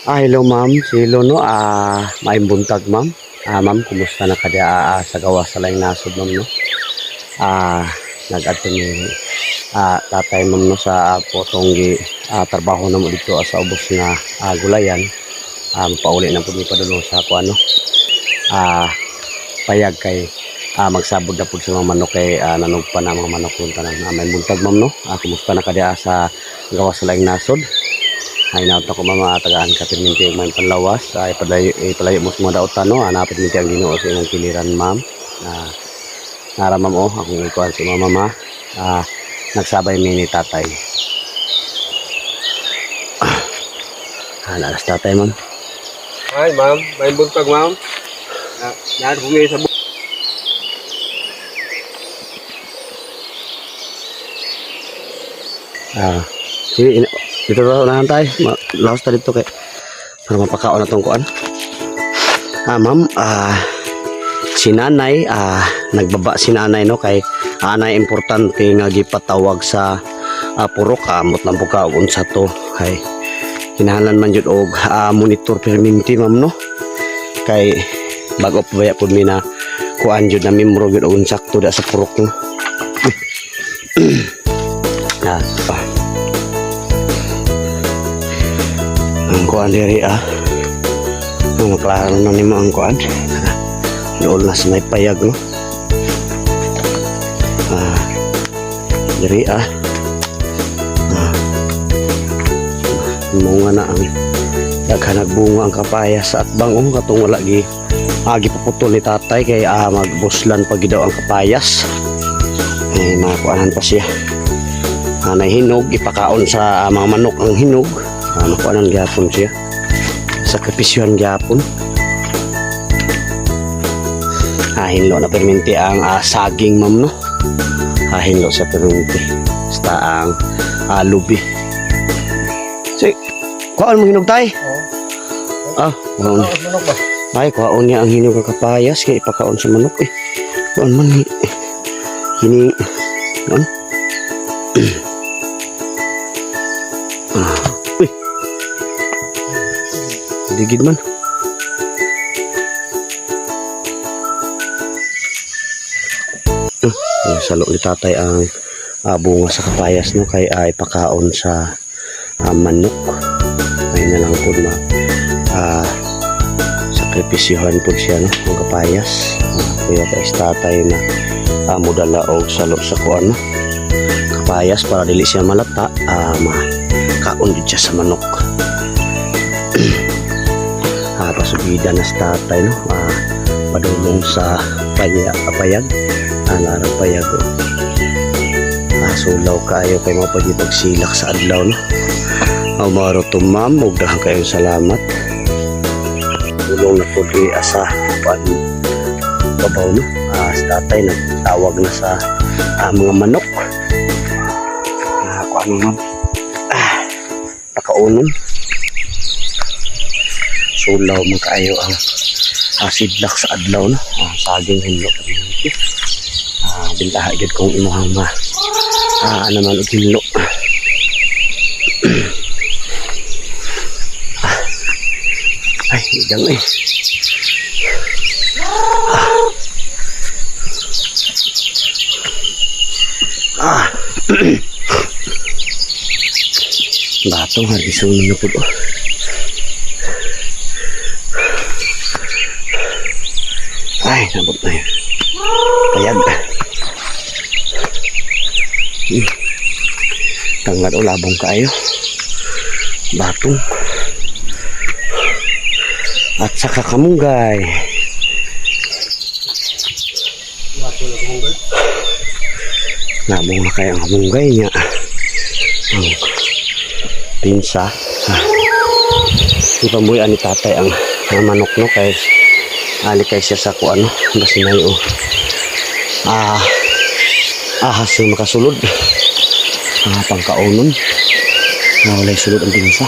Hello ma'am, si Lono, maayong buntag ma'am. Ma'am, kumusta na ka sa gawa sa laing nasod ma'am no? Nag-adto ni tatay ma'am no sa potong trabaho na mo dito sa ubos na gulayan. Pauli na po ni padulong sa ako ano. Payag kay magsabod na po sa mga manok kay nanog pa na mga manok punta na may buntag ma'am no. Kumusta na ka sa gawa sa laing nasod? Ay nauta ko mga tagaan ka perminti ang may panlawas ay palayo mo sa mga daotan no ana perminti ang Ginoo sa imong piliran ma'am nara ma'am akong ikuan si mama ma nagsabay mi ni tatay naras tatay ma'am. Ay ma'am, may buntag ma'am. Naan ko ngayon sa Sige, dito na unahan tayo. Laos tayo dito kay para mapakaon na itong kuan. Ma'am, si nanay, nagbaba si nanay no kay anay importante nga gipatawag sa purok amot lang po ka unsa to kay kinahanglan man jud og monitor perminti ma'am no kay bago pa baya pud mi na kuan jud na membro jud og unsakto da sa purok no. Ang kuan diri ang klaro na nimo ang kuan doon na sa may payag no diri bunga na ang daghanag bunga ang kapayas sa atbang katong wala gi gipuputol ni tatay kay magbuslan pag daw ang kapayas ay makuanan pa siya hinog ipakaon sa mga manok ang hinog makuanan gyapon siya sakripisyohan gyapon hinlo na perminti ang saging ma'am no hinlo sa perminti basta ang lubi si kuhaan mo hinog tay kuhaan ay kuhaan niya ang hinog ng kapayas kaya ipakaon sa manok kuhaan man hini kuhaan digid man salo ni tatay ang bunga sa kapayas no kay ipakaon sa manok ay na lang po sakripisyohan po siya no ang kapayas kaya kay tatay na mudala og salo sa kuan no kapayas para dili siya malata makaon din siya sa manok. Pasubida na sa tatay no padulong sa payag narang payag sulaw kayo kay mga pagsilak sa adlaw no maro to ma'am ug daghang kayong salamat tulong na po di asa babaw no sa tatay nagtawag na sa mga manok kuan ma'am pakaunon sulaw man kaayo ang sidlak sa adlaw no saging hinlo bintaha gid kong imuhang naman og hinlo ay idang batong harison na po ay nabot na yun payag tanggal o labong kayo batong at saka kamunggay nabong na kayo ang kamunggay niya ang pinsa ipamuyan ni tatay ang manok no kay alikay siya sa kuan no basinay ahas yung makasulod pangkaunon walay sulod ang pinsa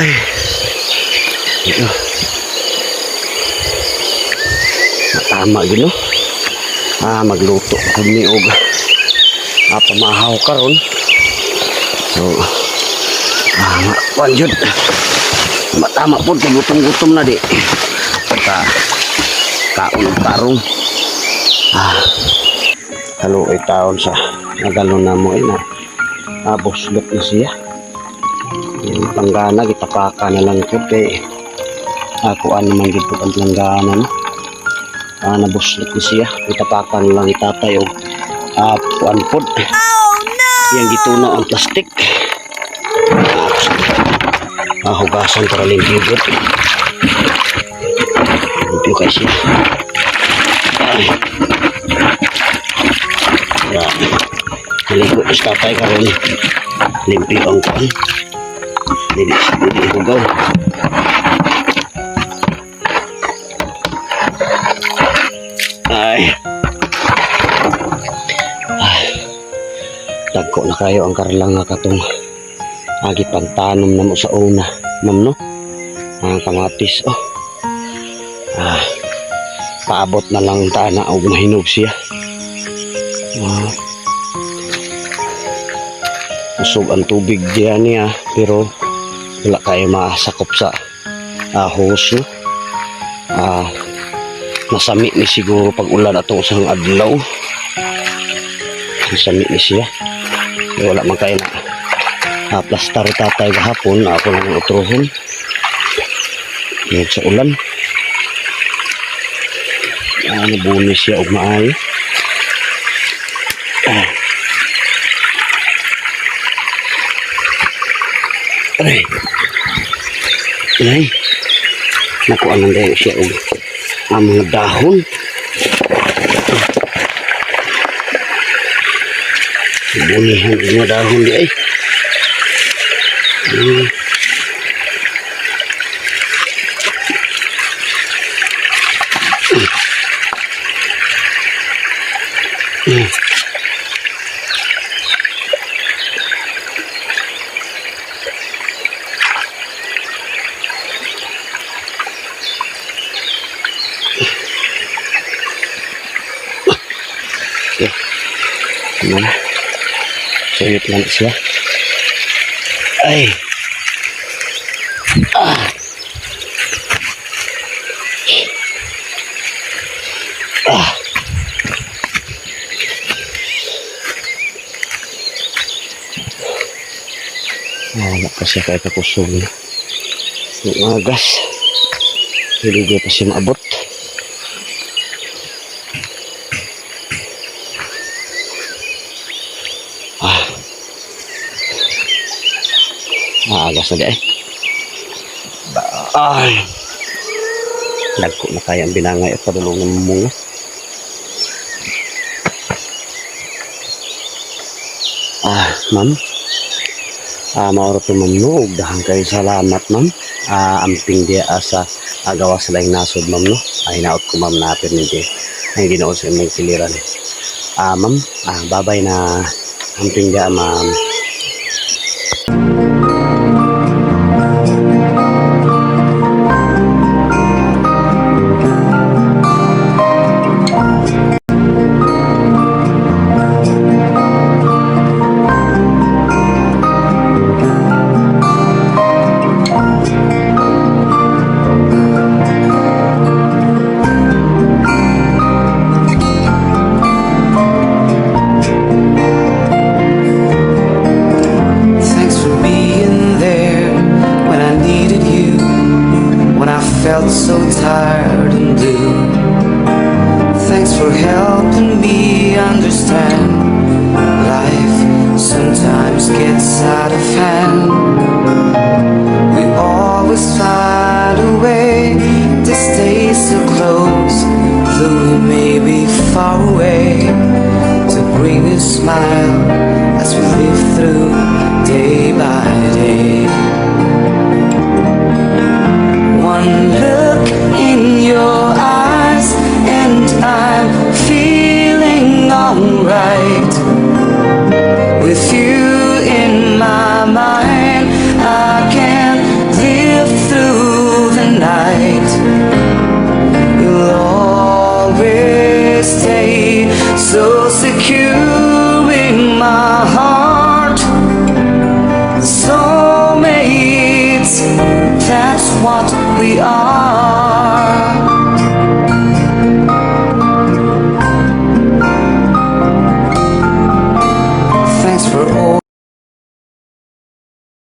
ay ito matama gino magluto kami og pamahaw karon So, kuan jud. Matama po, gutom-gutom na di. Kaon og tarong. Halo ay taon sa nagalon na mo na. Buslot na siya. Yung langgana, gitapaka na lang po kay kuan naman dito ang langgana no. Nabuslot na siya. Gitapaka na lang itatay og kuan po. Yang gituno ang plastik. Hugasan para limpyo po. Limpyo kayo siya. Maligo is tatay karon. Limpyo ang kuan. Dili hugaw. Dagko na kayo ang karlang nga katong agi pantanom na mo sa una, ma'am no? Ang kamatis, paabot na lang tana og mahinog siya. Usog ang tubig diyan niya, pero wala kayo masakop sa hose, no? Nasami ni siguro pag ulan atong usang adlaw. Nasami ni siya. Wala man kayo na plastar tatay gahapon, ako lang utrohon sa ulan. Nabunis siya og maayo. Ay, nakuha man dahil siya og mga dahon. Bunihan ang mga dahon di ay. Mana? Suyot lang siya. Ay. Wala pa siya kahit kakusog na. Yung agas. Hindi pa siya maabot. Agas na di ay. Ay. Nagko na kaya ang binangay at padulong ng mga. Ma'am. Mauro po ma'am no. Dahan kayo salamat ma'am. Amping dia sa gawas lang nasod ma'am no. Hinaot ko ma'am na permite. Ay ginoon sa may kiliran. Ma'am. Babay na amping dia ma'am. Felt so tired and blue. Thanks for helping me understand. Life sometimes gets out of hand. We always find a way to stay so close, though we may be far away, to bring a smile as we live through day by day. One look in your eyes and I'm feeling alright. With you in my mind, I can live through the night. You'll always stay so secure in my heart. That's what we are.